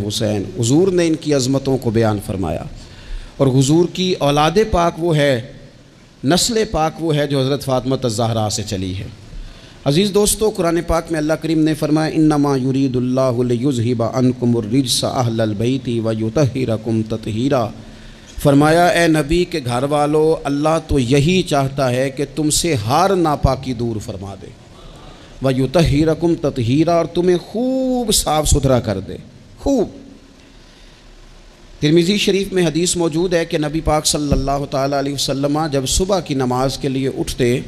حسین، حضور نے ان کی عظمتوں کو بیان فرمایا۔ اور حضور کی اولاد پاک وہ ہے، نسل پاک وہ ہے جو حضرت فاطمہ الزہرا سے چلی ہے۔ عزیز دوستو، قرآن پاک میں اللہ کریم نے فرمایا انما یرید اللہ لیذھب عنکم الرجس اہل البیت ویطہرکم تطہیرا۔ فرمایا اے نبی کے گھر والو، اللہ تو یہی چاہتا ہے کہ تم سے ہر ناپاکی دور فرما دے، ویطہرکم تطہیرا، اور تمہیں خوب صاف ستھرا کر دے، خوب۔ ترمذی شریف میں حدیث موجود ہے کہ نبی پاک صلی اللہ تعالیٰ علیہ وسلم جب صبح کی نماز کے لیے اٹھتے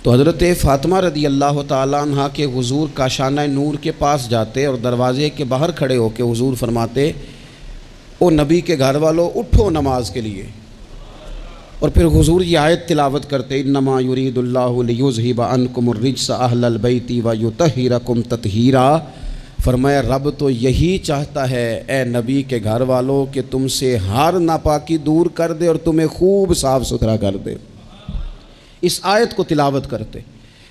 تو حضرت فاطمہ رضی اللہ تعالیٰ عنہ کے حضور کاشانہ نور کے پاس جاتے اور دروازے کے باہر کھڑے ہو کے حضور فرماتے او نبی کے گھر والو اٹھو نماز کے لیے، اور پھر حضور یہ آیت تلاوت کرتے انما یرید اللہ لیذھب عنکم الرجس اہل البیت ویطہرکم تطہیرا۔ فرمایا رب تو یہی چاہتا ہے اے نبی کے گھر والو کہ تم سے ہر ناپاکی دور کر دے اور تمہیں خوب صاف ستھرا کر دے۔ اس آیت کو تلاوت کرتے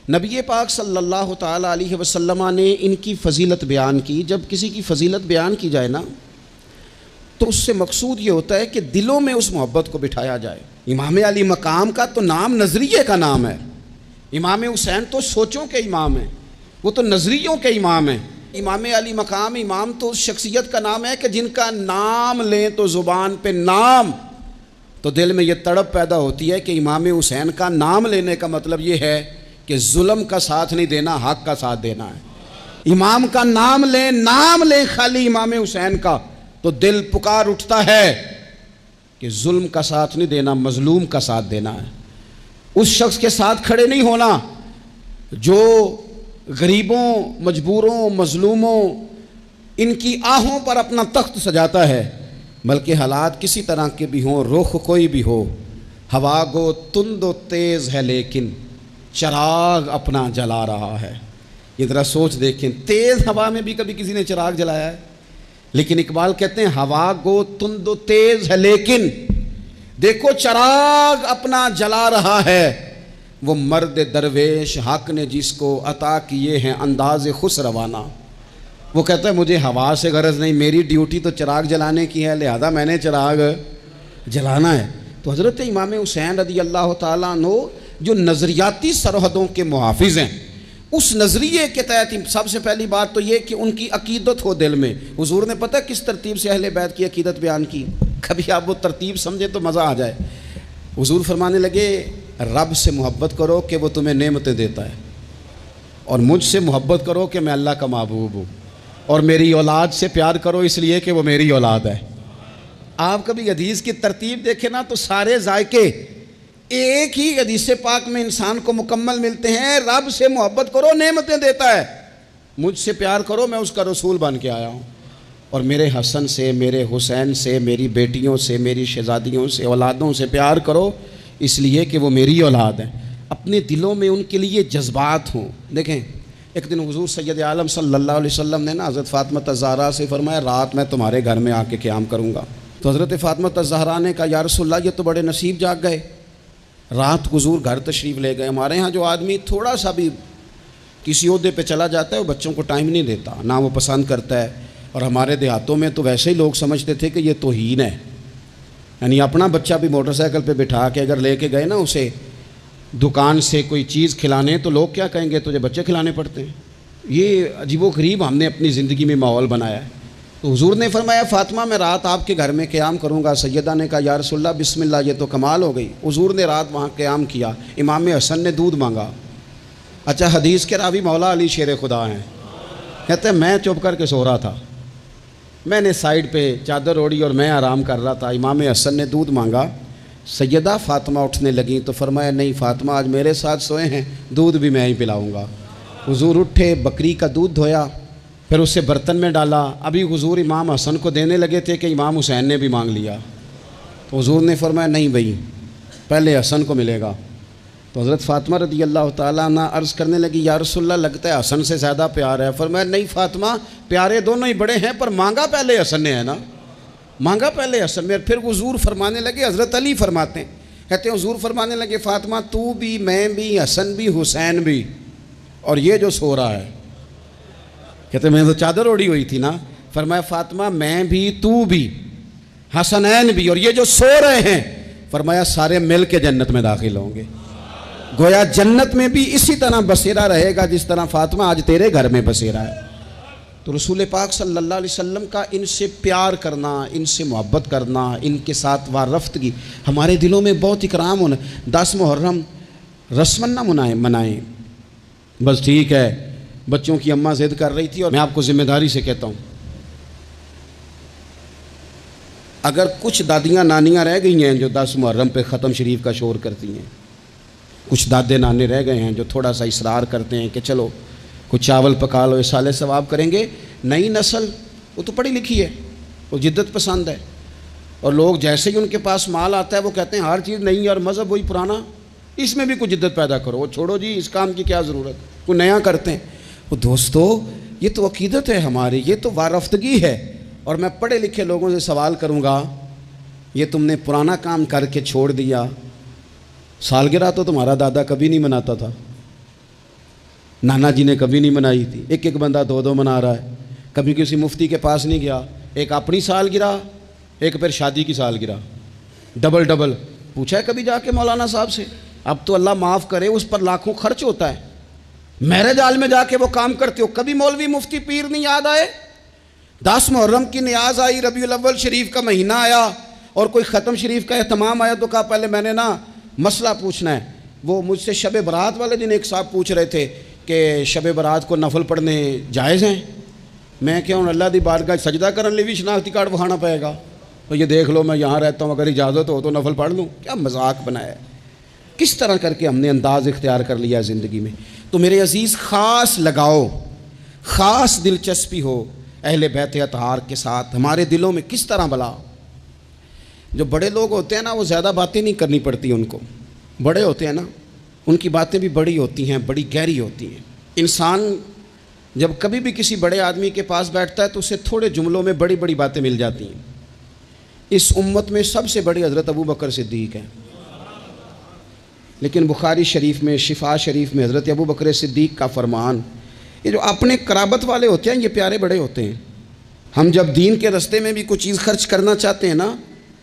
نبی پاک صلی اللہ تعالیٰ علیہ وسلم نے ان کی فضیلت بیان کی۔ جب کسی کی فضیلت بیان کی جائے نا تو اس سے مقصود یہ ہوتا ہے کہ دلوں میں اس محبت کو بٹھایا جائے۔ امام علی مقام کا تو نام نظریے کا نام ہے، امام حسین تو سوچوں کے امام ہیں، وہ تو نظریوں کے امام ہیں۔ امام علی مقام، امام تو اس شخصیت کا نام ہے کہ جن کا نام لیں تو زبان پہ نام، تو دل میں یہ تڑپ پیدا ہوتی ہے کہ امام حسین کا نام لینے کا مطلب یہ ہے کہ ظلم کا ساتھ نہیں دینا، حق کا ساتھ دینا ہے۔ امام کا نام لیں خالی امام حسین کا، تو دل پکار اٹھتا ہے کہ ظلم کا ساتھ نہیں دینا، مظلوم کا ساتھ دینا ہے۔ اس شخص کے ساتھ کھڑے نہیں ہونا جو غریبوں، مجبوروں، مظلوموں، ان کی آہوں پر اپنا تخت سجاتا ہے، بلکہ حالات کسی طرح کے بھی ہوں، رخ کوئی بھی ہو، ہوا گو تند و تیز ہے لیکن چراغ اپنا جلا رہا ہے۔ یہ ذرا سوچ دیکھیں، تیز ہوا میں بھی کبھی کسی نے چراغ جلایا ہے؟ لیکن اقبال کہتے ہیں ہوا گو تند و تیز ہے لیکن دیکھو چراغ اپنا جلا رہا ہے، وہ مرد درویش حق نے جس کو عطا کیے ہیں انداز خسروانہ۔ وہ کہتا ہے مجھے ہوا سے غرض نہیں، میری ڈیوٹی تو چراغ جلانے کی ہے، لہذا میں نے چراغ جلانا ہے۔ تو حضرت امام حسین رضی اللہ تعالیٰ عنہ جو نظریاتی سرحدوں کے محافظ ہیں، اس نظریے کے تحت سب سے پہلی بات تو یہ کہ ان کی عقیدت ہو دل میں۔ حضور نے پتہ کس ترتیب سے اہل بیت کی عقیدت بیان کی؟ کبھی آپ وہ ترتیب سمجھے تو مزہ آ جائے۔ حضور فرمانے لگے رب سے محبت کرو کہ وہ تمہیں نعمتیں دیتا ہے، اور مجھ سے محبت کرو کہ میں اللہ کا محبوب ہوں، اور میری اولاد سے پیار کرو اس لیے کہ وہ میری اولاد ہے۔ آپ کبھی حدیث کی ترتیب دیکھیں نا تو سارے ذائقے ایک ہی حدیث پاک میں انسان کو مکمل ملتے ہیں۔ رب سے محبت کرو، نعمتیں دیتا ہے، مجھ سے پیار کرو، میں اس کا رسول بن کے آیا ہوں، اور میرے حسن سے، میرے حسین سے، میری بیٹیوں سے، میری شہزادیوں سے، اولادوں سے پیار کرو اس لیے کہ وہ میری اولاد ہیں۔ اپنے دلوں میں ان کے لیے جذبات ہوں۔ دیکھیں ایک دن حضور سید عالم صلی اللہ علیہ وسلم نے نا حضرت فاطمہ الزہرا سے فرمایا رات میں تمہارے گھر میں آ کے قیام کروں گا۔ تو حضرت فاطمہ الزہرا نے کہا یا رسول اللہ یہ تو بڑے نصیب جاگ گئے، رات حضور گھر تشریف لے گئے۔ ہمارے ہاں جو آدمی تھوڑا سا بھی کسی عہدے پہ چلا جاتا ہے وہ بچوں کو ٹائم نہیں دیتا، نہ وہ پسند کرتا ہے، اور ہمارے دیہاتوں میں تو ویسے ہی لوگ سمجھتے تھے کہ یہ توہین ہے، یعنی اپنا بچہ بھی موٹر سائیکل پہ بٹھا کے اگر لے کے گئے نا اسے دکان سے کوئی چیز کھلانے تو لوگ کیا کہیں گے تجھے بچے کھلانے پڑتے ہیں۔ یہ عجیب و غریب ہم نے اپنی زندگی میں ماحول بنایا ہے۔ تو حضور نے فرمایا فاطمہ میں رات آپ کے گھر میں قیام کروں گا۔ سیدہ نے کہا یا رسول اللہ بسم اللہ، یہ تو کمال ہو گئی۔ حضور نے رات وہاں قیام کیا، امام حسن نے دودھ مانگا۔ اچھا حدیث کے راوی مولا علی شیر خدا ہیں، کہتے ہیں میں چپ کر کے سو رہا تھا، میں نے سائیڈ پہ چادر اوڑھی اور میں آرام کر رہا تھا، امام حسن نے دودھ مانگا۔ سیدہ فاطمہ اٹھنے لگیں تو فرمایا نہیں فاطمہ آج میرے ساتھ سوئے ہیں، دودھ بھی میں ہی پلاؤں گا۔ حضور اٹھے، بکری کا دودھ دھویا، پھر اسے برتن میں ڈالا۔ ابھی حضور امام حسن کو دینے لگے تھے کہ امام حسین نے بھی مانگ لیا۔ تو حضور نے فرمایا نہیں بھائی پہلے حسن کو ملے گا۔ تو حضرت فاطمہ رضی اللہ تعالیٰ عنہ عرض کرنے لگی یا رسول اللہ لگتا ہے حسن سے زیادہ پیار ہے۔ فرمایا نہیں فاطمہ پیارے دونوں ہی بڑے ہیں، پر مانگا پہلے حسن نے ہے نا، مانگا پہلے حسن میں۔ پھر حضور فرمانے لگے، حضرت علی فرماتے ہیں، کہتے ہیں حضور فرمانے لگے فاطمہ تو بھی، میں بھی، حسن بھی، حسین بھی، اور یہ جو سو رہا ہے، کہتے ہیں میں تو چادر اوڑھی ہوئی تھی نا۔ فرمایا فاطمہ میں بھی تو بھی حسنین بھی اور یہ جو سو رہے ہیں فرمایا سارے مل کے جنت میں داخل ہوں گے. گویا جنت میں بھی اسی طرح بسیرا رہے گا جس طرح فاطمہ آج تیرے گھر میں بسیرا ہے. تو رسول پاک صلی اللہ علیہ وسلم کا ان سے پیار کرنا، ان سے محبت کرنا، ان کے ساتھ وارفتگی ہمارے دلوں میں بہت اکرام ہونا. 10 محرم رسمن نہ منائیں بس ٹھیک ہے. بچوں کی اماں ضد کر رہی تھی اور میں آپ کو ذمہ داری سے کہتا ہوں اگر کچھ دادیاں نانیاں رہ گئی ہیں جو 10 محرم پہ ختم شریف کا شور کرتی ہیں، کچھ دادے نانے رہ گئے ہیں جو تھوڑا سا اصرار کرتے ہیں کہ چلو کچھ چاول پکا لو اصالے ثواب کریں گے. نئی نسل وہ تو پڑھی لکھی ہے، وہ جدت پسند ہے، اور لوگ جیسے ہی ان کے پاس مال آتا ہے وہ کہتے ہیں ہر چیز نئی اور مذہب وہی پرانا، اس میں بھی کوئی جدت پیدا کرو. وہ چھوڑو جی اس کام کی کیا ضرورت، کوئی نیا کرتے ہیں. وہ دوستو یہ تو عقیدت ہے ہماری، یہ تو وارفتگی ہے. اور میں پڑھے لکھے لوگوں سے سوال کروں گا یہ تم نے پرانا کام کر کے چھوڑ دیا. سالگرہ تو تمہارا دادا کبھی نہیں مناتا تھا، نانا جی نے کبھی نہیں منائی تھی. ایک بندہ 2 منا رہا ہے. کبھی کسی مفتی کے پاس نہیں گیا، ایک اپنی سالگرہ ایک پھر شادی کی سالگرہ، ڈبل پوچھا ہے کبھی جا کے مولانا صاحب سے؟ اب تو اللہ معاف کرے اس پر لاکھوں خرچ ہوتا ہے. میرج ہال میں جا کے وہ کام کرتے ہو، کبھی مولوی مفتی پیر نہیں یاد آئے؟ 10 محرم کی نیاز آئی، ربیع الاول شریف کا مہینہ آیا اور کوئی ختم شریف کا اہتمام آیا تو کہا پہلے میں نے مسئلہ پوچھنا ہے. وہ مجھ سے شب برات والے دن ایک صاحب پوچھ رہے تھے کہ شب برات کو نفل پڑھنے جائز ہیں. میں کیا ہوں اللہ دی بارگاہ سجدہ کرنے بھی شناختی کارڈ بکھانا پائے گا؟ تو یہ دیکھ لو میں یہاں رہتا ہوں، اگر اجازت ہو تو نفل پڑھ لوں. کیا مذاق بنایا ہے، کس طرح کر کے ہم نے انداز اختیار کر لیا ہے زندگی میں. تو میرے عزیز خاص لگاؤ، خاص دلچسپی ہو اہل بیت اطہار کے ساتھ. ہمارے دلوں میں کس طرح بلا. جو بڑے لوگ ہوتے ہیں نا وہ زیادہ باتیں نہیں کرنی پڑتی ان کو. بڑے ہوتے ہیں نا ان کی باتیں بھی بڑی ہوتی ہیں، بڑی گہری ہوتی ہیں. انسان جب کبھی بھی کسی بڑے آدمی کے پاس بیٹھتا ہے تو اسے تھوڑے جملوں میں بڑی بڑی باتیں مل جاتی ہیں. اس امت میں سب سے بڑی حضرت ابو بکر صدیق ہیں، لیکن بخاری شریف میں شفا شریف میں حضرت ابو بکر صدیق کا فرمان، یہ جو اپنے قرابت والے ہوتے ہیں یہ پیارے بڑے ہوتے ہیں. ہم جب دین کے رستے میں بھی کوئی چیز خرچ کرنا چاہتے ہیں نا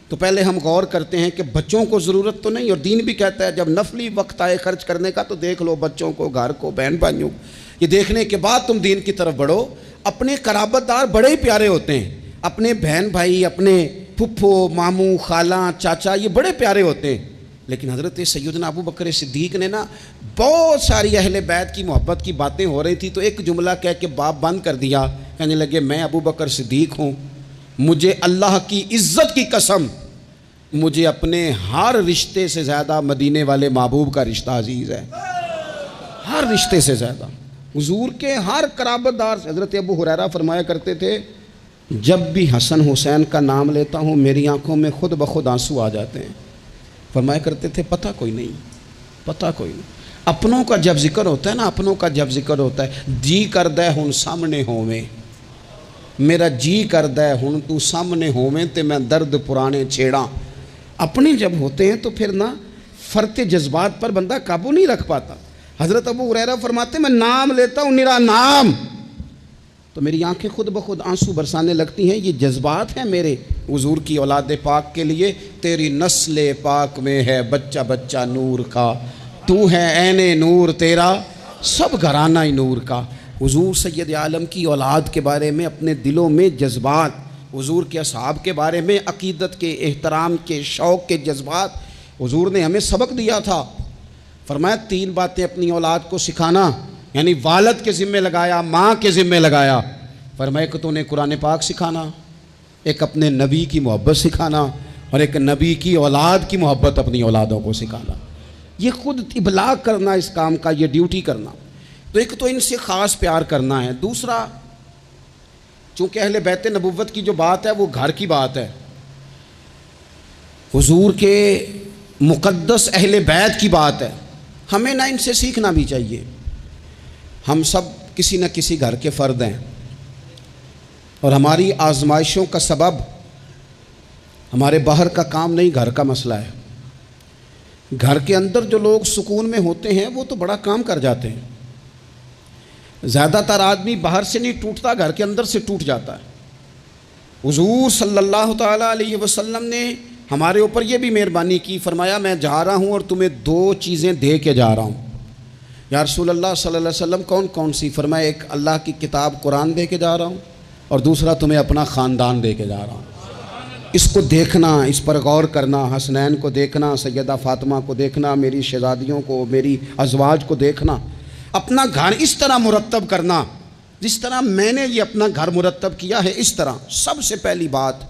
تو پہلے ہم غور کرتے ہیں کہ بچوں کو ضرورت تو نہیں. اور دین بھی کہتا ہے جب نفلی وقت آئے خرچ کرنے کا تو دیکھ لو بچوں کو، گھر کو، بہن بھائیوں کو. یہ دیکھنے کے بعد تم دین کی طرف بڑھو. اپنے قرابت دار بڑے ہی پیارے ہوتے ہیں، اپنے بہن بھائی، اپنے پھپھو، ماموں، خالہ، چاچا، یہ بڑے پیارے ہوتے ہیں. لیکن حضرت سیدنا ابو بکر صدیق نے بہت ساری اہل بیت کی محبت کی باتیں ہو رہی تھی تو ایک جملہ کہہ کے باب بند کر دیا. کہنے لگے میں ابو بکر صدیق ہوں، مجھے اللہ کی عزت کی قسم مجھے اپنے ہر رشتے سے زیادہ مدینے والے محبوب کا رشتہ عزیز ہے. ہر رشتے سے زیادہ حضور کے ہر قرابت دار سے. حضرت ابو ہریرہ فرمایا کرتے تھے جب بھی حسن حسین کا نام لیتا ہوں میری آنکھوں میں خود بخود آنسو آ جاتے ہیں. فرمایا کرتے تھے پتہ کوئی نہیں. اپنوں کا جب ذکر ہوتا ہے نا، اپنوں کا جب ذکر ہوتا ہے، جی کردہ ہن سامنے ہوویں، میرا جی کردہ ہن تو سامنے ہوویں تے میں درد پرانے چھیڑاں. اپنے جب ہوتے ہیں تو پھر فرط جذبات پر بندہ قابو نہیں رکھ پاتا. حضرت ابو ہریرہ فرماتے میں نام لیتا ہوں نرا نام تو میری آنکھیں خود بخود آنسو برسانے لگتی ہیں. یہ جذبات ہیں میرے حضور کی اولاد پاک کے لیے. تیری نسل پاک میں ہے بچہ بچہ نور کا، تو ہے عین نور تیرا سب گھرانہ نور کا. حضور سید عالم کی اولاد کے بارے میں اپنے دلوں میں جذبات، حضور کے اصحاب کے بارے میں عقیدت کے، احترام کے، شوق کے جذبات. حضور نے ہمیں سبق دیا تھا، فرمایا 3 باتیں اپنی اولاد کو سکھانا، یعنی والد کے ذمہ لگایا، ماں کے ذمہ لگایا. فرمایا کہ تو نے قرآن پاک سکھانا، ایک اپنے نبی کی محبت سکھانا، اور ایک نبی کی اولاد کی محبت اپنی اولادوں کو سکھانا. یہ خود ابلاغ کرنا اس کام کا، یہ ڈیوٹی کرنا. تو ایک تو ان سے خاص پیار کرنا ہے. دوسرا چونکہ اہل بیت نبوت کی جو بات ہے وہ گھر کی بات ہے، حضور کے مقدس اہل بیت کی بات ہے، ہمیں ان سے سیکھنا بھی چاہیے. ہم سب کسی نہ کسی گھر کے فرد ہیں اور ہماری آزمائشوں کا سبب ہمارے باہر کا کام نہیں، گھر کا مسئلہ ہے. گھر کے اندر جو لوگ سکون میں ہوتے ہیں وہ تو بڑا کام کر جاتے ہیں. زیادہ تر آدمی باہر سے نہیں ٹوٹتا، گھر کے اندر سے ٹوٹ جاتا ہے. حضور صلی اللہ تعالیٰ علیہ وسلم نے ہمارے اوپر یہ بھی مہربانی کی، فرمایا میں جا رہا ہوں اور تمہیں دو چیزیں دے کے جا رہا ہوں۔ یا رسول اللہ صلی اللہ علیہ وسلم کون کون سی؟ فرمایا ایک اللہ کی کتاب قرآن دے کے جا رہا ہوں، اور دوسرا تمہیں اپنا خاندان دے کے جا رہا ہوں۔ اس کو دیکھنا، اس پر غور کرنا، حسنین کو دیکھنا، سیدہ فاطمہ کو دیکھنا، میری شہزادیوں کو، میری ازواج کو دیکھنا، اپنا گھر اس طرح مرتب کرنا جس طرح میں نے یہ اپنا گھر مرتب کیا ہے، اس طرح۔ سب سے پہلی بات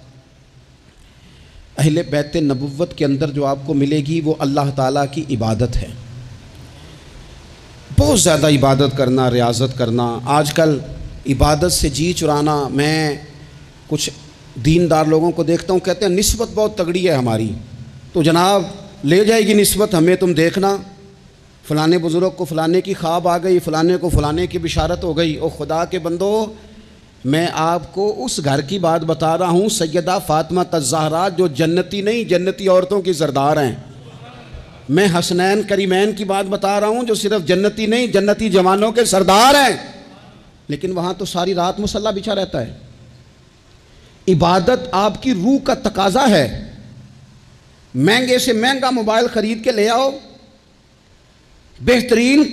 اہل بیت نبوت کے اندر جو آپ کو ملے گی وہ اللہ تعالیٰ کی عبادت ہے، بہت زیادہ عبادت کرنا، ریاضت کرنا۔ آج کل عبادت سے جی چرانا، میں کچھ دیندار لوگوں کو دیکھتا ہوں، کہتے ہیں نسبت بہت تگڑی ہے ہماری، تو جناب لے جائے گی نسبت ہمیں، تم دیکھنا فلانے بزرگ کو فلانے کی خواب آ گئی، فلانے کو فلانے کی بشارت ہو گئی۔ او خدا کے بندو، میں آپ کو اس گھر کی بات بتا رہا ہوں، سیدہ فاطمہ الزہرا جو جنتی نہیں، جنتی عورتوں کی سردار ہیں۔ میں حسنین کریمین کی بات بتا رہا ہوں جو صرف جنتی نہیں، جنتی جوانوں کے سردار ہیں، لیکن وہاں تو ساری رات مصلی بچھا رہتا ہے۔ عبادت آپ کی روح کا تقاضا ہے۔ مہنگے سے مہنگا موبائل خرید کے لے آؤ، بہترین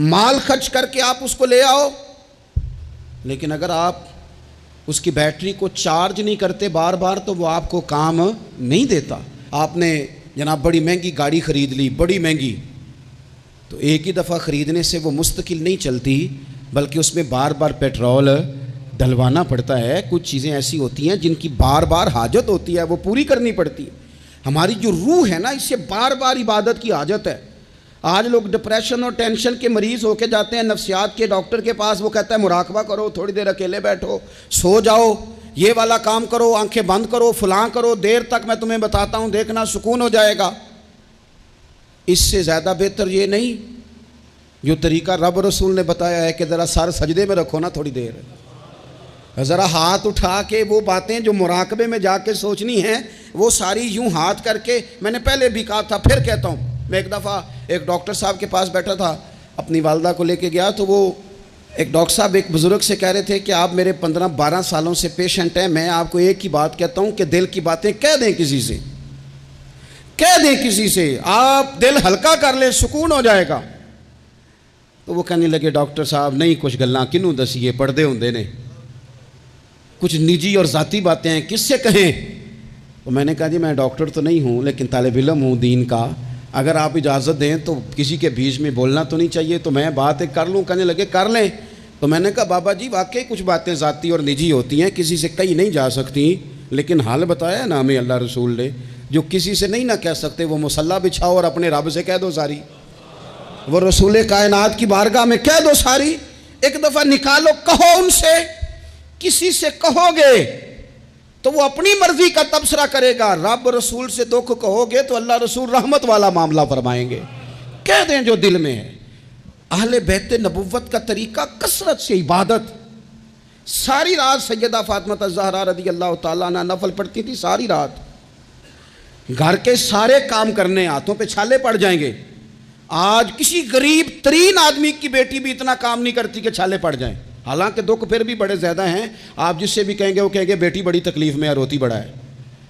مال خرچ کر کے آپ اس کو لے آؤ، لیکن اگر آپ اس کی بیٹری کو چارج نہیں کرتے بار بار تو وہ آپ کو کام نہیں دیتا۔ آپ نے جناب بڑی مہنگی گاڑی خرید لی، بڑی مہنگی، تو ایک ہی دفعہ خریدنے سے وہ مستقل نہیں چلتی، بلکہ اس میں بار بار پیٹرول ڈلوانا پڑتا ہے۔ کچھ چیزیں ایسی ہوتی ہیں جن کی بار بار حاجت ہوتی ہے، وہ پوری کرنی پڑتی ہے۔ ہماری جو روح ہے نا، اس سے بار بار عبادت کی حاجت ہے۔ آج لوگ ڈپریشن اور ٹینشن کے مریض ہو کے جاتے ہیں نفسیات کے ڈاکٹر کے پاس، وہ کہتا ہے مراقبہ کرو، تھوڑی دیر اکیلے بیٹھو، سو جاؤ، یہ والا کام کرو، آنکھیں بند کرو، فلاں کرو، دیر تک میں تمہیں بتاتا ہوں، دیکھنا سکون ہو جائے گا۔ اس سے زیادہ بہتر یہ نہیں جو طریقہ رب رسول نے بتایا ہے کہ ذرا سر سجدے میں رکھو نا تھوڑی دیر، ذرا ہاتھ اٹھا کے وہ باتیں جو مراقبے میں جا کے سوچنی ہیں وہ ساری یوں ہاتھ کر کے۔ میں نے پہلے بھی کہا تھا، پھر کہتا ہوں، میں ایک دفعہ ایک ڈاکٹر صاحب کے پاس بیٹھا تھا، اپنی والدہ کو لے کے گیا، تو وہ ایک ڈاکٹر صاحب ایک بزرگ سے کہہ رہے تھے کہ آپ میرے 15-12 سالوں سے پیشنٹ ہیں، میں آپ کو ایک ہی بات کہتا ہوں کہ دل کی باتیں کہہ دیں کسی سے، کہہ دیں کسی سے، آپ دل ہلکا کر لیں، سکون ہو جائے گا۔ تو وہ کہنے لگے ڈاکٹر صاحب نہیں کچھ گلاں کنوں دسیے، پردے ہوندے نے، کچھ نجی اور ذاتی باتیں ہیں، کس سے کہیں؟ تو میں نے کہا جی میں ڈاکٹر تو نہیں ہوں لیکن طالب علم ہوں دین کا، اگر آپ اجازت دیں تو کسی کے بیچ میں بولنا تو نہیں چاہیے، تو میں بات ایک کر لوں۔ کہنے لگے کر لیں۔ تو میں نے کہا بابا جی واقعی کچھ باتیں ذاتی اور نجی ہوتی ہیں، کسی سے کہیں نہیں جا سکتی، لیکن حال بتایا نا ہمیں اللہ رسول نے، جو کسی سے نہیں نہ کہہ سکتے وہ مصلی بچھاؤ اور اپنے رب سے کہہ دو ساری، وہ رسول کائنات کی بارگاہ میں کہہ دو ساری، ایک دفعہ نکالو، کہو ان سے۔ کسی سے کہو گے تو وہ اپنی مرضی کا تبصرہ کرے گا، رب رسول سے دکھ کہو گے تو اللہ رسول رحمت والا معاملہ فرمائیں گے۔ کہہ دیں جو دل میں ہے۔ اہل بیت نبوت کا طریقہ کثرت سے عبادت۔ ساری رات سیدہ فاطمہ الزہرا رضی اللہ تعالیٰ عنہ نفل پڑھتی تھی، ساری رات گھر کے سارے کام کرنے، ہاتھوں پہ چھالے پڑ جائیں گے۔ آج کسی غریب ترین آدمی کی بیٹی بھی اتنا کام نہیں کرتی کہ چھالے پڑ جائیں، حالانکہ دکھ پھر بھی بڑے زیادہ ہیں۔ آپ جس سے بھی کہیں گے وہ کہیں گے بیٹی بڑی تکلیف میں ہے، روتی بڑا ہے،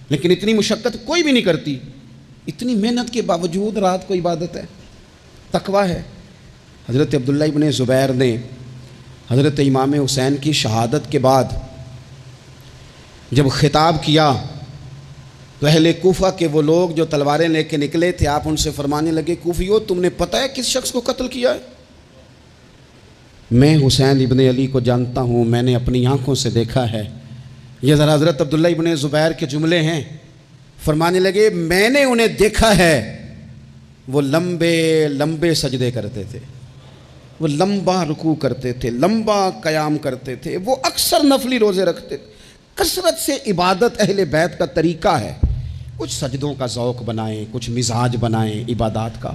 لیکن اتنی مشقت کوئی بھی نہیں کرتی۔ اتنی محنت کے باوجود رات کو عبادت ہے، تقویٰ ہے۔ حضرت عبداللہ ابن زبیر نے حضرت امام حسین کی شہادت کے بعد جب خطاب کیا تو اہل کوفہ کے وہ لوگ جو تلواریں لے کے نکلے تھے، آپ ان سے فرمانے لگے کوفیو تم نے پتہ ہے کس شخص کو قتل کیا ہے؟ میں حسین ابن علی کو جانتا ہوں، میں نے اپنی آنکھوں سے دیکھا ہے۔ یہ ذرا حضرت عبداللہ ابن زبیر کے جملے ہیں۔ فرمانے لگے میں نے انہیں دیکھا ہے، وہ لمبے لمبے سجدے کرتے تھے، وہ لمبا رکوع کرتے تھے، لمبا قیام کرتے تھے، وہ اکثر نفلی روزے رکھتے تھے۔ کثرت سے عبادت اہل بیت کا طریقہ ہے۔ کچھ سجدوں کا ذوق بنائیں، کچھ مزاج بنائیں عبادات کا۔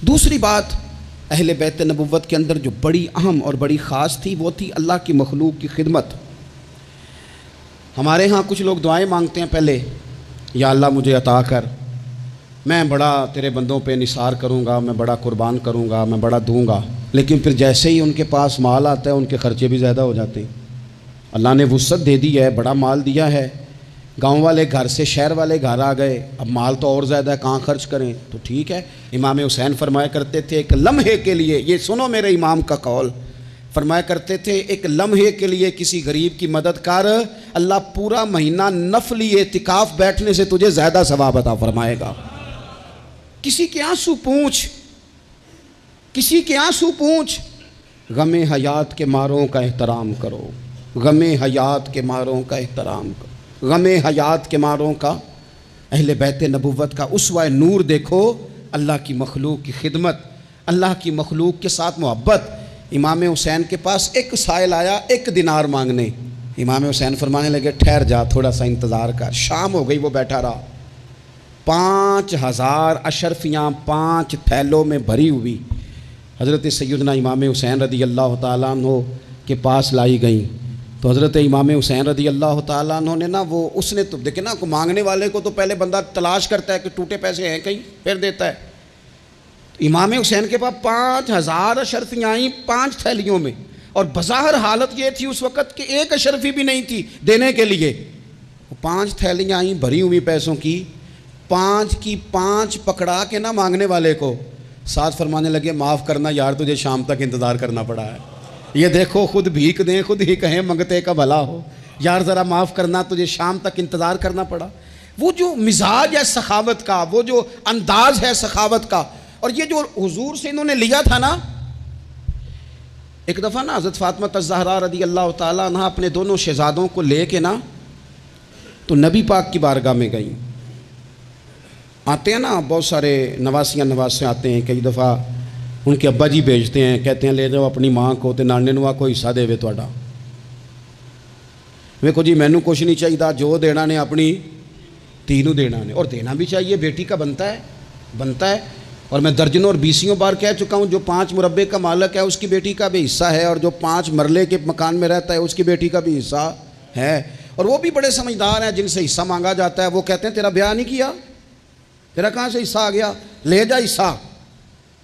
دوسری بات اہل بیت نبوت کے اندر جو بڑی اہم اور بڑی خاص تھی وہ تھی اللہ کی مخلوق کی خدمت۔ ہمارے ہاں کچھ لوگ دعائیں مانگتے ہیں پہلے، یا اللہ مجھے عطا کر، میں بڑا تیرے بندوں پہ نثار کروں گا، میں بڑا قربان کروں گا، میں بڑا دوں گا، لیکن پھر جیسے ہی ان کے پاس مال آتا ہے ان کے خرچے بھی زیادہ ہو جاتے ہیں۔ اللہ نے وسعت دے دی ہے، بڑا مال دیا ہے، گاؤں والے گھر سے شہر والے گھر آ گئے، اب مال تو اور زیادہ ہے، کہاں خرچ کریں؟ تو ٹھیک ہے، امام حسین فرمایا کرتے تھے ایک لمحے کے لیے، یہ سنو میرے امام کا قول، فرمایا کرتے تھے ایک لمحے کے لیے کسی غریب کی مدد کر، اللہ پورا مہینہ نفلی اعتکاف بیٹھنے سے تجھے زیادہ ثواب عطا فرمائے گا۔ کسی کے آنسو پوچھ، کسی کے آنسو پوچھ، غم حیات کے ماروں کا احترام کرو، غم حیات کے ماروں کا احترام کرو، غم حیات کے ماروں کا۔ اہل بیت نبوت کا اسوہ نور دیکھو، اللہ کی مخلوق کی خدمت، اللہ کی مخلوق کے ساتھ محبت۔ امام حسین کے پاس ایک سائل آیا 1 دینار مانگنے، امام حسین فرمانے لگے ٹھہر جا، تھوڑا سا انتظار کر۔ شام ہو گئی، وہ بیٹھا رہا، 5000 اشرفیاں 5 تھیلوں میں بھری ہوئی حضرت سیدنا امام حسین رضی اللہ تعالیٰ عنہ کے پاس لائی گئیں۔ تو حضرت امام حسین رضی اللہ تعالیٰ عنہ نے نا وہ اس نے تو دیکھیں نا، مانگنے والے کو تو پہلے بندہ تلاش کرتا ہے کہ ٹوٹے پیسے ہیں کہیں، پھر دیتا ہے۔ امام حسین کے پاس 5000 اشرفیاں آئیں 5 تھیلیوں میں، اور بظاہر حالت یہ تھی اس وقت کہ 1 اشرفی بھی نہیں تھی دینے کے لیے۔ 5 تھیلیاں آئیں بھری ہوئی پیسوں کی، 5 کی 5 پکڑا کے نہ مانگنے والے کو، ساتھ فرمانے لگے معاف کرنا یار، تجھے شام تک انتظار کرنا پڑا ہے، یہ دیکھو خود بھیک دیں خود ہی کہیں منگتے کا بھلا ہو، یار ذرا معاف کرنا، تجھے شام تک انتظار کرنا پڑا۔ وہ جو مزاج ہے سخاوت کا، وہ جو انداز ہے سخاوت کا، اور یہ جو حضور سے انہوں نے لیا تھا نا۔ ایک دفعہ نا حضرت فاطمہ الزہرا رضی اللہ تعالیٰ عنہ اپنے دونوں شہزادوں کو لے کے نا تو نبی پاک کی بارگاہ میں گئیں۔ آتے ہیں نا بہت سارے نواسیاں نواسے آتے ہیں، کئی دفعہ ان کے ابا جی بھیجتے ہیں، کہتے ہیں لے جاؤ اپنی ماں کو تے نانے نوا کو حصہ دے وے تہاڈا۔ ویکھو جی مینوں کچھ نہیں چاہیے، جو دینا نے اپنی دھی نوں دینا نے، اور دینا بھی چاہیے، بیٹی کا بنتا ہے۔ اور میں درجنوں اور بیسیوں بار کہہ چکا ہوں، جو 5 مربے کا مالک ہے اس کی بیٹی کا بھی حصہ ہے، اور جو 5 مرلے کے مکان میں رہتا ہے اس کی بیٹی کا بھی حصہ ہے۔ اور وہ بھی بڑے سمجھدار ہیں، جن سے حصہ مانگا جاتا ہے وہ کہتے ہیں تیرا بیاہ نہیں کیا، تیرا کہاں سے حصہ آ گیا، لے جا حصہ،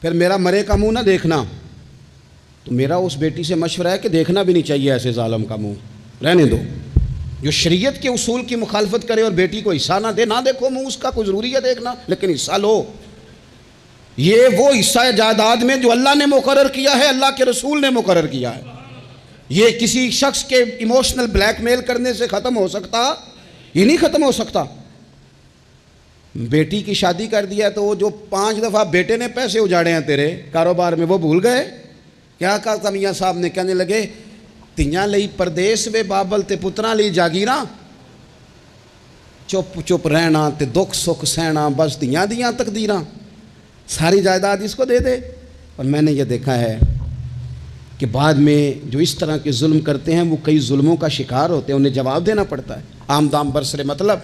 پھر میرا مرے کا منہ نہ دیکھنا۔ تو میرا اس بیٹی سے مشورہ ہے کہ دیکھنا بھی نہیں چاہیے ایسے ظالم کا منہ، رہنے دو۔ جو شریعت کے اصول کی مخالفت کرے اور بیٹی کو حصہ نہ دے، نہ دیکھو منہ اس کا، کوئی ضروری ہے دیکھنا، لیکن حصہ لو۔ یہ وہ حصہ ہے جائیداد میں جو اللہ نے مقرر کیا ہے، اللہ کے رسول نے مقرر کیا ہے۔ یہ کسی شخص کے ایموشنل بلیک میل کرنے سے ختم ہو سکتا، یہ نہیں ختم ہو سکتا۔ بیٹی کی شادی کر دیا تو وہ جو 5 دفعہ بیٹے نے پیسے اجاڑے ہیں تیرے کاروبار میں وہ بھول گئے؟ کیا کہا تھا میاں صاحب نے؟ کہنے لگے تیاں لئی پردیس وے بابل تے پتراں لئی جاگیراں، چپ چپ رہنا تے دکھ سکھ سہنا، بس دیاں دیاں تقدیراں، ساری جائیداد اس کو دے دے۔ اور میں نے یہ دیکھا ہے کہ بعد میں جو اس طرح کے ظلم کرتے ہیں وہ کئی ظلموں کا شکار ہوتے ہیں، انہیں جواب دینا پڑتا ہے۔ عام دام برسر مطلب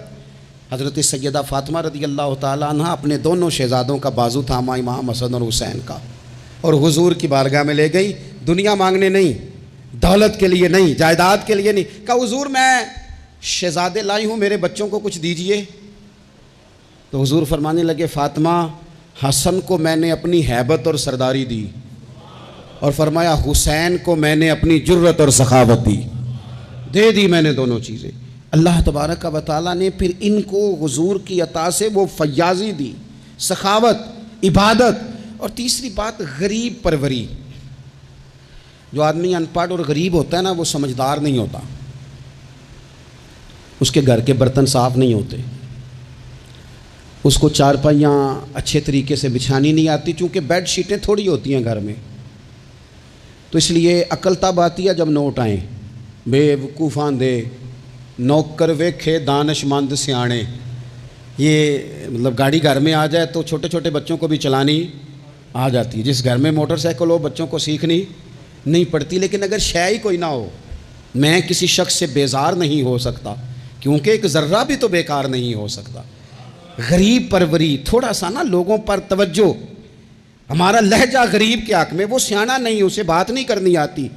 حضرت سیدہ فاطمہ رضی اللہ تعالیٰ عنہ اپنے دونوں شہزادوں کا بازو تھاما، امام حسن اور حسین کا، اور حضور کی بارگاہ میں لے گئی، دنیا مانگنے نہیں، دولت کے لیے نہیں، جائیداد کے لیے نہیں، کہا حضور میں شہزادے لائی ہوں، میرے بچوں کو کچھ دیجئے۔ تو حضور فرمانے لگے فاطمہ حسن کو میں نے اپنی ہیبت اور سرداری دی، اور فرمایا حسین کو میں نے اپنی جرت اور سخاوت دے دی میں نے دونوں چیزیں۔ اللہ تبارک و تعالیٰ نے پھر ان کو حضور کی عطا سے وہ فیاضی دی، سخاوت، عبادت، اور تیسری بات غریب پروری۔ جو آدمی ان پڑھ اور غریب ہوتا ہے نا وہ سمجھدار نہیں ہوتا، اس کے گھر کے برتن صاف نہیں ہوتے، اس کو چارپائیاں اچھے طریقے سے بچھانی نہیں آتی، چونکہ بیڈ شیٹیں تھوڑی ہوتی ہیں گھر میں، تو اس لیے عقل تب آتی ہے جب نوٹ آئیں۔ بے وقوفاں دے نوکر ویکھے دانش مند سیانے، یہ مطلب گاڑی گھر میں آ جائے تو چھوٹے چھوٹے بچوں کو بھی چلانی آ جاتی ہے۔ جس گھر میں موٹر سائیکل ہو بچوں کو سیکھنی نہیں پڑتی، لیکن اگر شے ہی کوئی نہ ہو، میں کسی شخص سے بیزار نہیں ہو سکتا، کیونکہ ایک ذرہ بھی تو بیکار نہیں ہو سکتا۔ غریب پروری، تھوڑا سا نا لوگوں پر توجہ۔ ہمارا لہجہ غریب کے حق میں، وہ سیانا نہیں، اسے بات نہیں کرنی آتی،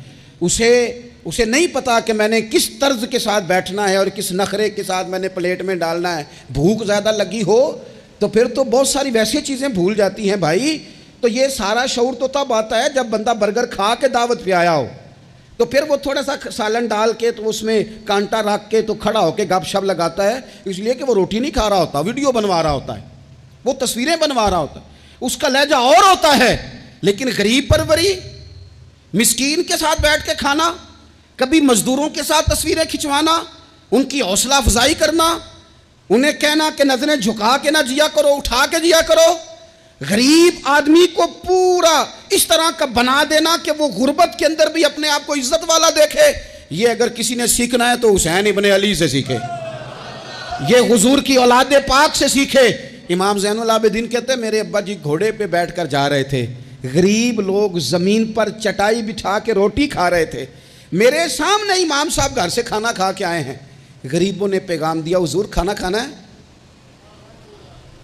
اسے نہیں پتا کہ میں نے کس طرز کے ساتھ بیٹھنا ہے اور کس نخرے کے ساتھ میں نے پلیٹ میں ڈالنا ہے۔ بھوک زیادہ لگی ہو تو پھر تو بہت ساری ویسی چیزیں بھول جاتی ہیں بھائی۔ تو یہ سارا شعور تو تب آتا ہے جب بندہ برگر کھا کے دعوت پہ آیا ہو، تو پھر وہ تھوڑا سا سالن ڈال کے تو اس میں کانٹا رکھ کے تو کھڑا ہو کے گپ شپ لگاتا ہے، اس لیے کہ وہ روٹی نہیں کھا رہا ہوتا، ویڈیو بنوا رہا ہوتا ہے، وہ تصویریں بنوا رہا ہوتا ہے، اس کا لہجہ اور ہوتا ہے۔ لیکن غریب پروری، مسکین کے ساتھ بیٹھ کے کھانا، کبھی مزدوروں کے ساتھ تصویریں کھنچوانا، ان کی حوصلہ افزائی کرنا، انہیں کہنا کہ نظریں جھکا کے نہ جیا کرو، اٹھا کے جیا کرو، غریب آدمی کو پورا اس طرح کا بنا دینا کہ وہ غربت کے اندر بھی اپنے آپ کو عزت والا دیکھے، یہ اگر کسی نے سیکھنا ہے تو حسین ابن علی سے سیکھے، یہ حضور کی اولاد پاک سے سیکھے۔ امام زین العابدین کہتے ہیں میرے ابا جی گھوڑے پہ بیٹھ کر جا رہے تھے، غریب لوگ زمین پر چٹائی بٹھا کے روٹی کھا رہے تھے، میرے سامنے امام صاحب گھر سے کھانا کھا کے آئے ہیں، غریبوں نے پیغام دیا حضور کھانا کھانا ہے۔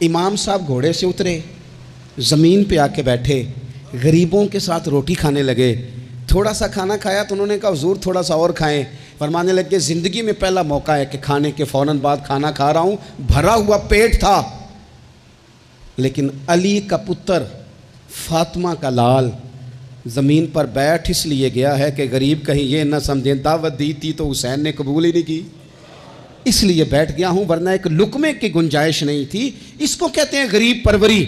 امام صاحب گھوڑے سے اترے، زمین پہ آ کے بیٹھے، غریبوں کے ساتھ روٹی کھانے لگے، تھوڑا سا کھانا کھایا تو انہوں نے کہا حضور تھوڑا سا اور کھائیں، فرمانے لگے زندگی میں پہلا موقع ہے کہ کھانے کے فوراً بعد کھانا کھا رہا ہوں، بھرا ہوا پیٹ تھا، لیکن علی کا پتر فاطمہ کا لال زمین پر بیٹھ اس لیے گیا ہے کہ غریب کہیں یہ نہ سمجھیں دعوت دی تھی تو حسین نے قبول ہی نہیں کی، اس لیے بیٹھ گیا ہوں، ورنہ ایک لقمے کی گنجائش نہیں تھی۔ اس کو کہتے ہیں غریب پروری،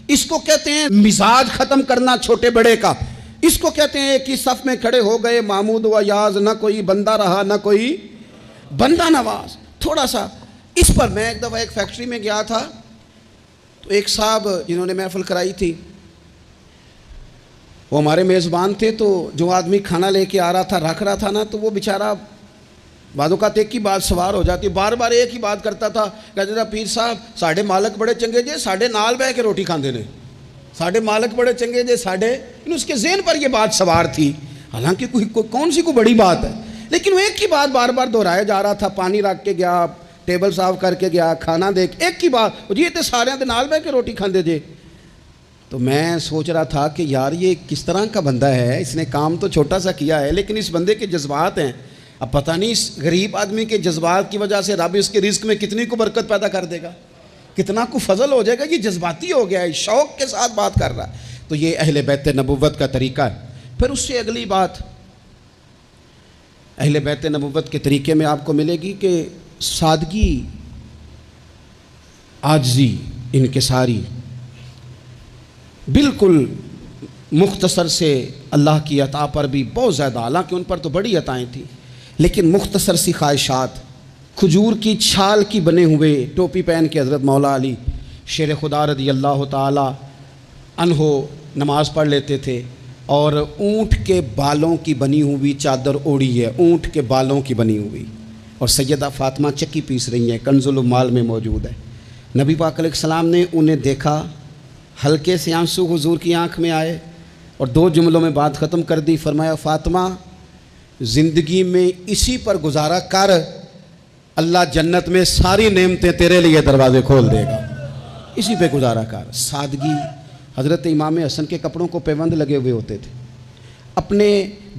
اس کو کہتے ہیں مزاج ختم کرنا چھوٹے بڑے کا، اس کو کہتے ہیں ایک ہی صف میں کھڑے ہو گئے محمود و ایاز، نہ کوئی بندہ رہا نہ کوئی بندہ نواز۔ تھوڑا سا اس پر میں ایک دفعہ ایک فیکٹری میں گیا تھا، تو ایک صاحب جنہوں نے محفل کرائی تھی وہ ہمارے میزبان تھے، تو جو آدمی کھانا لے کے آ رہا تھا رکھ رہا تھا نا، تو وہ بیچارہ بعض اوقات ایک ہی بات سوار ہو جاتی، بار بار ایک ہی بات کرتا تھا، کہتا تھا پیر صاحب ساڑھے مالک بڑے چنگے جے ساڑھے نال بہ کے روٹی کھاندے نے، ساڑھے مالک بڑے چنگے جے ساڑھے، اس کے ذہن پر یہ بات سوار تھی، حالانکہ کون سی کوئی بڑی بات ہے، لیکن وہ ایک ہی بات بار بار دہرایا جا رہا تھا، پانی رکھ کے گیا، ٹیبل صاف کر کے گیا، کھانا دیکھ، ایک ہی بات، جی تے سارے دے نال بہ کے روٹی کھاندے جے۔ تو میں سوچ رہا تھا کہ یار یہ کس طرح کا بندہ ہے، اس نے کام تو چھوٹا سا کیا ہے، لیکن اس بندے کے جذبات ہیں، اب پتہ نہیں اس غریب آدمی کے جذبات کی وجہ سے رب اس کے رزق میں کتنی کو برکت پیدا کر دے گا، کتنا کو فضل ہو جائے گا، یہ جذباتی ہو گیا ہے، شوق کے ساتھ بات کر رہا ہے۔ تو یہ اہل بیت نبوت کا طریقہ ہے۔ پھر اس سے اگلی بات اہل بیت نبوت کے طریقے میں آپ کو ملے گی کہ سادگی، عاجزی، انکساری، بالکل مختصر سے اللہ کی عطا پر بھی بہت زیادہ، حالانکہ ان پر تو بڑی عطائیں تھیں، لیکن مختصر سی خواہشات، کھجور کی چھال کی بنے ہوئے ٹوپی پہن کے حضرت مولا علی شیر خدا رضی اللہ تعالی عنہ نماز پڑھ لیتے تھے، اور اونٹ کے بالوں کی بنی ہوئی چادر اوڑھی ہے، اونٹ کے بالوں کی بنی ہوئی، اور سیدہ فاطمہ چکی پیس رہی ہیں، کنز العمال میں موجود ہے۔ نبی پاک علیہ السلام نے انہیں دیکھا، ہلکے سے آنسو حضور کی آنکھ میں آئے، اور 2 جملوں میں بات ختم کر دی، فرمایا فاطمہ زندگی میں اسی پر گزارا کر، اللہ جنت میں ساری نعمتیں تیرے لیے دروازے کھول دے گا، اسی پہ گزارا کر۔ سادگی، حضرت امام حسن کے کپڑوں کو پیوند لگے ہوئے ہوتے تھے، اپنے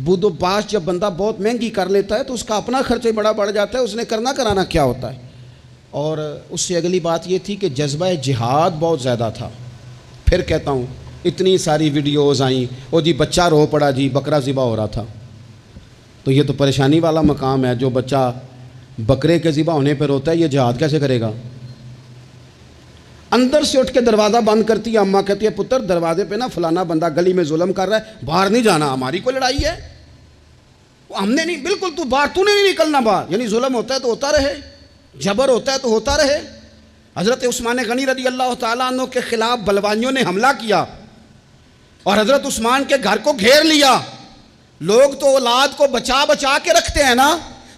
بود و باش جب بندہ بہت مہنگی کر لیتا ہے تو اس کا اپنا خرچہ بڑا بڑھ جاتا ہے، اس نے کرنا کرانا کیا ہوتا ہے۔ اور اس سے اگلی بات یہ تھی کہ جذبہ جہاد بہت زیادہ تھا۔ پھر کہتا ہوں اتنی ساری ویڈیوز آئیں، وہ جی بچہ رو پڑا جی بکرا ذبح ہو رہا تھا، تو یہ تو پریشانی والا مقام ہے، جو بچہ بکرے کے ذبح ہونے پہ روتا ہے یہ جہاد کیسے کرے گا؟ اندر سے اٹھ کے دروازہ بند کرتی ہے اماں، کہتی ہے پتر دروازے پہ نا فلانا بندہ گلی میں ظلم کر رہا ہے، باہر نہیں جانا، ہماری کوئی لڑائی ہے، ہم نے نہیں، بالکل تو نے نہیں نکلنا باہر، یعنی ظلم ہوتا ہے تو ہوتا رہے، جبر ہوتا ہے تو ہوتا رہے۔ حضرت عثمان غنی رضی اللہ تعالیٰ عنہ کے خلاف بلوائیوں نے حملہ کیا اور حضرت عثمان کے گھر کو گھیر لیا، لوگ تو اولاد کو بچا بچا کے رکھتے ہیں نا،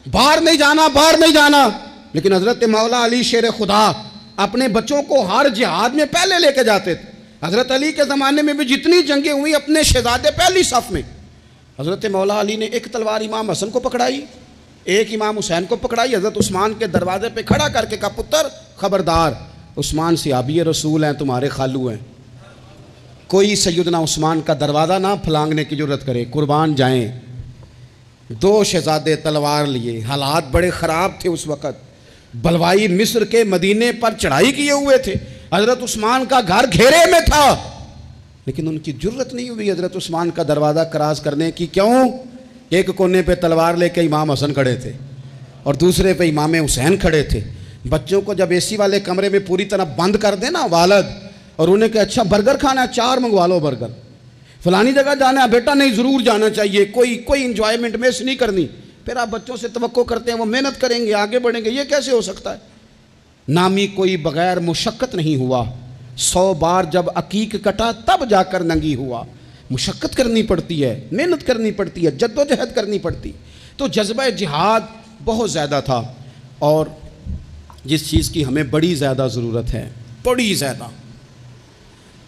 باہر نہیں جانا باہر نہیں جانا، لیکن حضرت مولا علی شیر خدا اپنے بچوں کو ہر جہاد میں پہلے لے کے جاتے تھے۔ حضرت علی کے زمانے میں بھی جتنی جنگیں ہوئی اپنے شہزادے پہلی صف میں، حضرت مولا علی نے ایک تلوار امام حسن کو پکڑائی، ایک امام حسین کو پکڑائی، حضرت عثمان کے دروازے پہ کھڑا کر کے کہا پتر خبردار، عثمان صحابی رسول ہیں، تمہارے خالو ہیں، کوئی سیدنا عثمان کا دروازہ نہ پھلانگنے کی ضرورت کرے، قربان جائیں۔ 2 شہزادے تلوار لیے، حالات بڑے خراب تھے اس وقت، بلوائی مصر کے مدینے پر چڑھائی کیے ہوئے تھے، حضرت عثمان کا گھر گھیرے میں تھا، لیکن ان کی جرت نہیں ہوئی حضرت عثمان کا دروازہ کراس کرنے کی۔ کیوں؟ ایک کونے پہ تلوار لے کے امام حسن کھڑے تھے اور دوسرے پہ امام حسین کھڑے تھے۔ بچوں کو جب اے سی والے کمرے میں پوری طرح بند کر دیں نا والد، اور انہیں کہ اچھا برگر کھانا ہے، 4 منگوا لو برگر، فلانی جگہ جانا ہے، بیٹا نہیں ضرور جانا چاہیے، کوئی انجوائمنٹ مس نہیں کرنی، پھر آپ بچوں سے توقع کرتے ہیں وہ محنت کریں گے، آگے بڑھیں گے، یہ کیسے ہو سکتا ہے؟ نامی کوئی بغیر مشقت نہیں ہوا، 100 بار جب عقیق کٹا تب جا کر ننگی ہوا۔ مشقت کرنی پڑتی ہے، محنت کرنی پڑتی ہے، جد و جہد کرنی پڑتی۔ تو جذبہ جہاد بہت زیادہ تھا، اور جس چیز کی ہمیں بڑی زیادہ ضرورت ہے، بڑی زیادہ،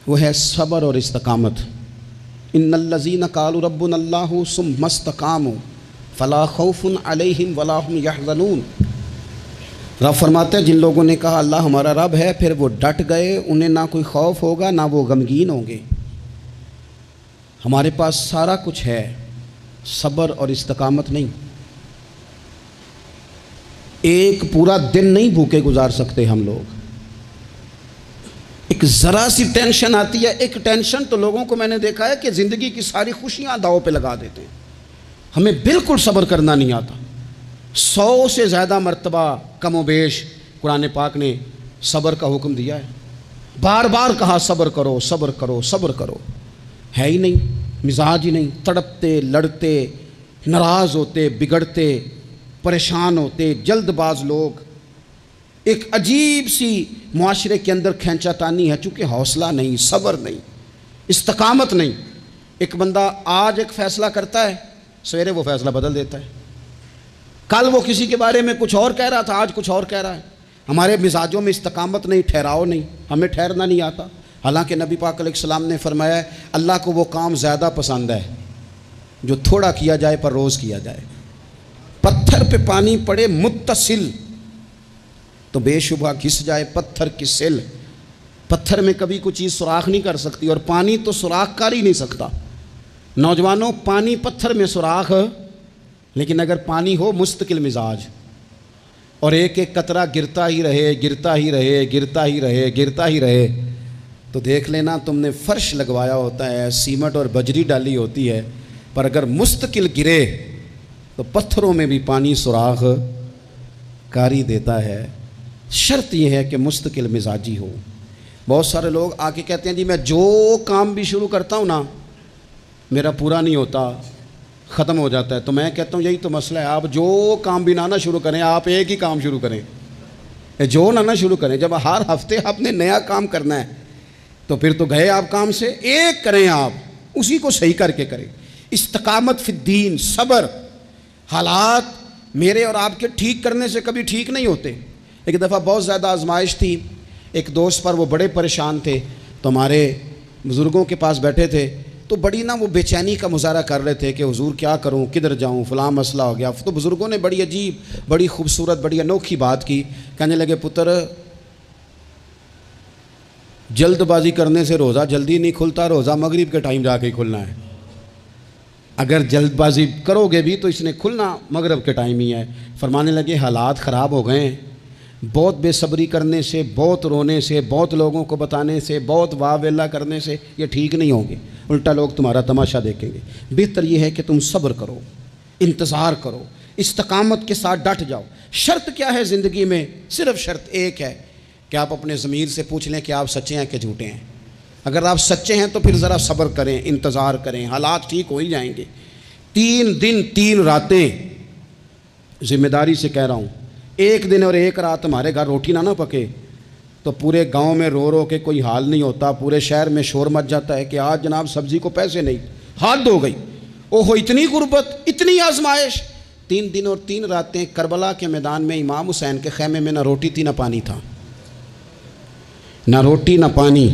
وہ ہے صبر اور استقامت۔ ان الذین قالوا ربنا اللہ ثم استقاموا فلا خوف علیہم ولا هم یحزنون۔ رب فرماتے ہیں جن لوگوں نے کہا اللہ ہمارا رب ہے، پھر وہ ڈٹ گئے، انہیں نہ کوئی خوف ہوگا نہ وہ غمگین ہوں گے۔ ہمارے پاس سارا کچھ ہے، صبر اور استقامت نہیں۔ ایک پورا دن نہیں بھوکے گزار سکتے ہم لوگ۔ ایک ذرا سی ٹینشن آتی ہے، ایک ٹینشن تو لوگوں کو میں نے دیکھا ہے کہ زندگی کی ساری خوشیاں داؤ پہ لگا دیتے ہیں۔ ہمیں بالکل صبر کرنا نہیں آتا۔ 100 سے زیادہ مرتبہ کم و بیش قرآن پاک نے صبر کا حکم دیا ہے، بار بار کہا صبر کرو صبر کرو صبر کرو، ہے ہی نہیں، مزاج ہی نہیں، تڑپتے لڑتے ناراض ہوتے بگڑتے پریشان ہوتے جلد باز لوگ۔ ایک عجیب سی معاشرے کے اندر کھینچا تانی ہے، چونکہ حوصلہ نہیں، صبر نہیں، استقامت نہیں۔ ایک بندہ آج ایک فیصلہ کرتا ہے، سویرے وہ فیصلہ بدل دیتا ہے، کل وہ کسی کے بارے میں کچھ اور کہہ رہا تھا، آج کچھ اور کہہ رہا ہے۔ ہمارے مزاجوں میں استقامت نہیں، ٹھہراؤ نہیں، ہمیں ٹھہرنا نہیں آتا۔ حالانکہ نبی پاک علیہ السلام نے فرمایا ہے اللہ کو وہ کام زیادہ پسند ہے جو تھوڑا کیا جائے پر روز کیا جائے۔ پتھر پہ پانی پڑے متصل تو بے شبہ گھس جائے پتھر کی سل۔ پتھر میں کبھی کوئی چیز سوراخ نہیں کر سکتی، اور پانی تو سوراخ کر ہی نہیں سکتا۔ نوجوانوں، پانی پتھر میں سوراخ، لیکن اگر پانی ہو مستقل مزاج اور ایک ایک قطرہ گرتا ہی رہے گرتا ہی رہے گرتا ہی رہے گرتا ہی رہے، تو دیکھ لینا تم نے فرش لگوایا ہوتا ہے، سیمنٹ اور بجری ڈالی ہوتی ہے، پر اگر مستقل گرے تو پتھروں میں بھی پانی سوراخ کاری دیتا ہے۔ شرط یہ ہے کہ مستقل مزاجی ہو۔ بہت سارے لوگ آ کے کہتے ہیں جی میں جو کام بھی شروع کرتا ہوں نا میرا پورا نہیں ہوتا، ختم ہو جاتا ہے۔ تو میں کہتا ہوں یہی تو مسئلہ ہے، آپ جو کام بھی نہ شروع کریں، آپ ایک ہی کام شروع کریں، جو نہ شروع کریں۔ جب ہر ہفتے آپ نے نیا کام کرنا ہے تو پھر تو گئے آپ کام سے، ایک کریں، آپ اسی کو صحیح کر کے کریں۔ استقامت فی الدین، صبر۔ حالات میرے اور آپ کے ٹھیک کرنے سے کبھی ٹھیک نہیں ہوتے۔ ایک دفعہ بہت زیادہ آزمائش تھی، ایک دوست پر، وہ بڑے پریشان تھے، تو ہمارے بزرگوں کے پاس بیٹھے تھے، تو بڑی وہ بے چینی کا مظاہرہ کر رہے تھے کہ حضور کیا کروں، کدھر جاؤں، فلاں مسئلہ ہو گیا۔ تو بزرگوں نے بڑی عجیب، بڑی خوبصورت، بڑی انوکھی بات کی، کہنے لگے پتر جلد بازی کرنے سے روزہ جلدی نہیں کھلتا، روزہ مغرب کے ٹائم جا کے کھلنا ہے۔ اگر جلد بازی کرو گے بھی تو اس نے کھلنا مغرب کے ٹائم ہی ہے۔ فرمانے لگے حالات خراب ہو گئے ہیں، بہت بے صبری کرنے سے، بہت رونے سے، بہت لوگوں کو بتانے سے، بہت واہ ویلا کرنے سے یہ ٹھیک نہیں ہوں گے، الٹا لوگ تمہارا تماشا دیکھیں گے۔ بہتر یہ ہے کہ تم صبر کرو، انتظار کرو، استقامت کے ساتھ ڈٹ جاؤ۔ شرط کیا ہے زندگی میں؟ صرف شرط ایک ہے کہ آپ اپنے ضمیر سے پوچھ لیں کہ آپ سچے ہیں کہ جھوٹے ہیں۔ اگر آپ سچے ہیں تو پھر ذرا صبر کریں، انتظار کریں، حالات ٹھیک ہو ہی جائیں گے۔ 3 دن 3 راتیں، ذمہ داری سے کہہ رہا ہوں، 1 دن اور 1 رات ہمارے گھر روٹی نہ پکے تو پورے گاؤں میں رو رو کے کوئی حال نہیں ہوتا، پورے شہر میں شور مچ جاتا ہے کہ آج جناب سبزی کو پیسے نہیں، حد ہو گئی، اوہو اتنی غربت، اتنی آزمائش۔ 3 دن اور 3 راتیں کربلا کے میدان میں امام حسین کے خیمے میں نہ روٹی تھی نہ پانی تھا، نہ روٹی نہ پانی،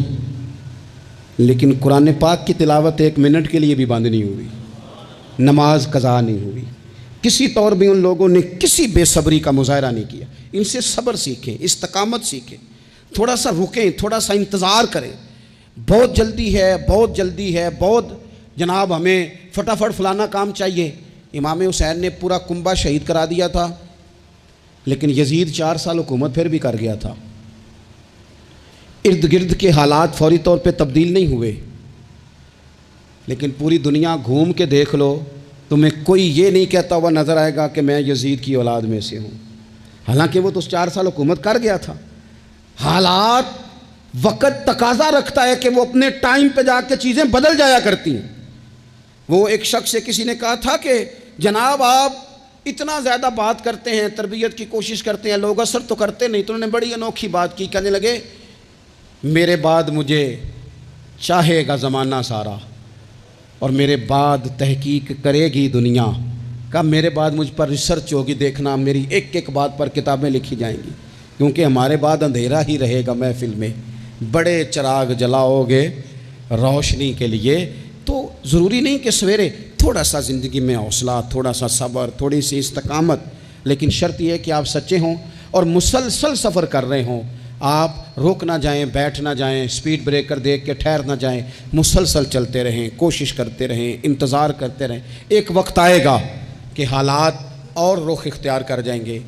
لیکن قرآن پاک کی تلاوت 1 منٹ کے لیے بھی بند نہیں ہوئی، نماز قضا نہیں ہوئی۔ کسی طور بھی ان لوگوں نے کسی بے صبری کا مظاہرہ نہیں کیا۔ ان سے صبر سیکھیں، استقامت سیکھیں، تھوڑا سا رکیں، تھوڑا سا انتظار کریں۔ بہت جلدی ہے، بہت جلدی ہے، بہت جناب ہمیں فٹافٹ فلانا کام چاہیے۔ امام حسین نے پورا کنبہ شہید کرا دیا تھا، لیکن یزید 4 سال حکومت پھر بھی کر گیا تھا۔ ارد گرد کے حالات فوری طور پہ تبدیل نہیں ہوئے، لیکن پوری دنیا گھوم کے دیکھ لو، تمہیں کوئی یہ نہیں کہتا ہوا نظر آئے گا کہ میں یزید کی اولاد میں سے ہوں، حالانکہ وہ تو 4 سال حکومت کر گیا تھا۔ حالات وقت تقاضا رکھتا ہے کہ وہ اپنے ٹائم پہ جا کے چیزیں بدل جایا کرتی ہیں۔ وہ ایک شخص سے کسی نے کہا تھا کہ جناب آپ اتنا زیادہ بات کرتے ہیں، تربیت کی کوشش کرتے ہیں، لوگ اثر تو کرتے نہیں۔ تو انہوں نے بڑی انوکھی بات کی، کہنے لگے میرے بعد مجھے چاہے گا زمانہ سارا اور میرے بعد تحقیق کرے گی دنیا کا، میرے بعد مجھ پر ریسرچ ہوگی، دیکھنا میری ایک ایک بات پر کتابیں لکھی جائیں گی، کیونکہ ہمارے بعد اندھیرا ہی رہے گا محفل میں، بڑے چراغ جلاؤ گے روشنی کے لیے۔ تو ضروری نہیں کہ سویرے تھوڑا سا زندگی میں حوصلہ، تھوڑا سا صبر، تھوڑی سی استقامت، لیکن شرط یہ ہے کہ آپ سچے ہوں اور مسلسل سفر کر رہے ہوں۔ آپ رک نہ جائیں، بیٹھ نہ جائیں، سپیڈ بریکر دیکھ کے ٹھہر نہ جائیں، مسلسل چلتے رہیں، کوشش کرتے رہیں، انتظار کرتے رہیں۔ ایک وقت آئے گا کہ حالات اور رخ اختیار کر جائیں گے۔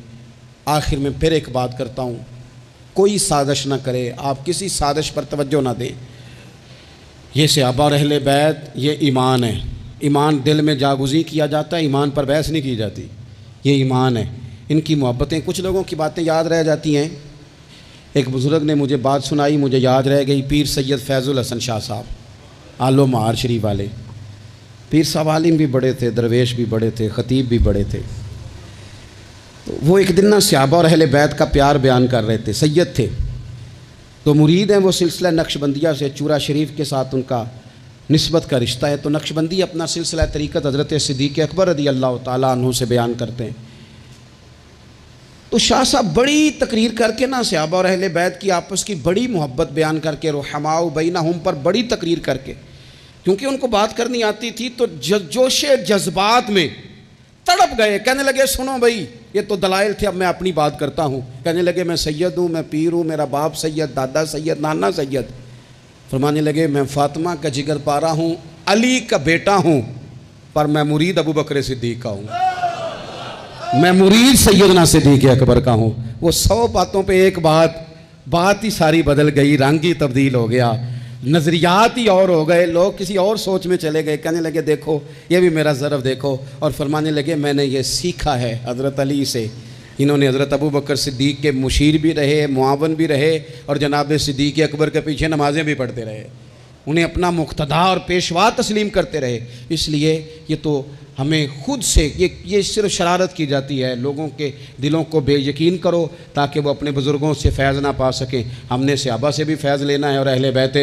آخر میں پھر ایک بات کرتا ہوں، کوئی سازش نہ کرے، آپ کسی سازش پر توجہ نہ دیں۔ یہ صحابہ اور اہل بیت یہ ایمان ہے، ایمان دل میں جاگزی کیا جاتا ہے، ایمان پر بحث نہیں کی جاتی، یہ ایمان ہے۔ ان کی محبتیں، کچھ لوگوں کی باتیں یاد رہ جاتی ہیں۔ ایک بزرگ نے مجھے بات سنائی، مجھے یاد رہ گئی، پیر سید فیض الحسن شاہ صاحب آل و مہار شریف والے۔ پیر صاحب عالم بھی بڑے تھے، درویش بھی بڑے تھے، خطیب بھی بڑے تھے۔ تو وہ ایک دن صحابہ اور اہل بیت کا پیار بیان کر رہے تھے، سید تھے، تو مرید ہیں وہ، سلسلہ نقشبندیہ سے چورا شریف کے ساتھ ان کا نسبت کا رشتہ ہے۔ تو نقشبندی اپنا سلسلہ طریقت حضرت صدیق اکبر رضی اللہ تعالیٰ عنہ سے بیان کرتے ہیں۔ تو شاہ صاحب بڑی تقریر کر کے نا صحابہ اور اہل بیت کی آپس کی بڑی محبت بیان کر کے، رحماء بینہم پر بڑی تقریر کر کے، کیونکہ ان کو بات کرنی آتی تھی، تو جوش جذبات میں تڑپ گئے، کہنے لگے سنو بھائی، یہ تو دلائل تھے، اب میں اپنی بات کرتا ہوں۔ کہنے لگے میں سید ہوں، میں پیر ہوں، میرا باپ سید، دادا سید، نانا سید۔ فرمانے لگے میں فاطمہ کا جگر پارا ہوں، علی کا بیٹا ہوں، پر میں مرید ابو بکر صدیق کا ہوں، میں مرید سیدنا صدیق اکبر کا ہوں۔ وہ 100 باتوں پہ ایک بات ہی ساری بدل گئی، رنگ ہی تبدیل ہو گیا، نظریات ہی اور ہو گئے، لوگ کسی اور سوچ میں چلے گئے۔ کہنے لگے دیکھو یہ بھی میرا ضرب دیکھو، اور فرمانے لگے میں نے یہ سیکھا ہے حضرت علی سے۔ انہوں نے حضرت ابو بکر صدیق کے مشیر بھی رہے، معاون بھی رہے، اور جناب صدیق اکبر کے پیچھے نمازیں بھی پڑھتے رہے، انہیں اپنا مقتدا اور پیشوا تسلیم کرتے رہے۔ اس لیے یہ تو ہمیں خود سے یہ صرف شرارت کی جاتی ہے، لوگوں کے دلوں کو بے یقین کرو تاکہ وہ اپنے بزرگوں سے فیض نہ پا سکیں۔ ہم نے صحابہ سے بھی فیض لینا ہے اور اہل بیت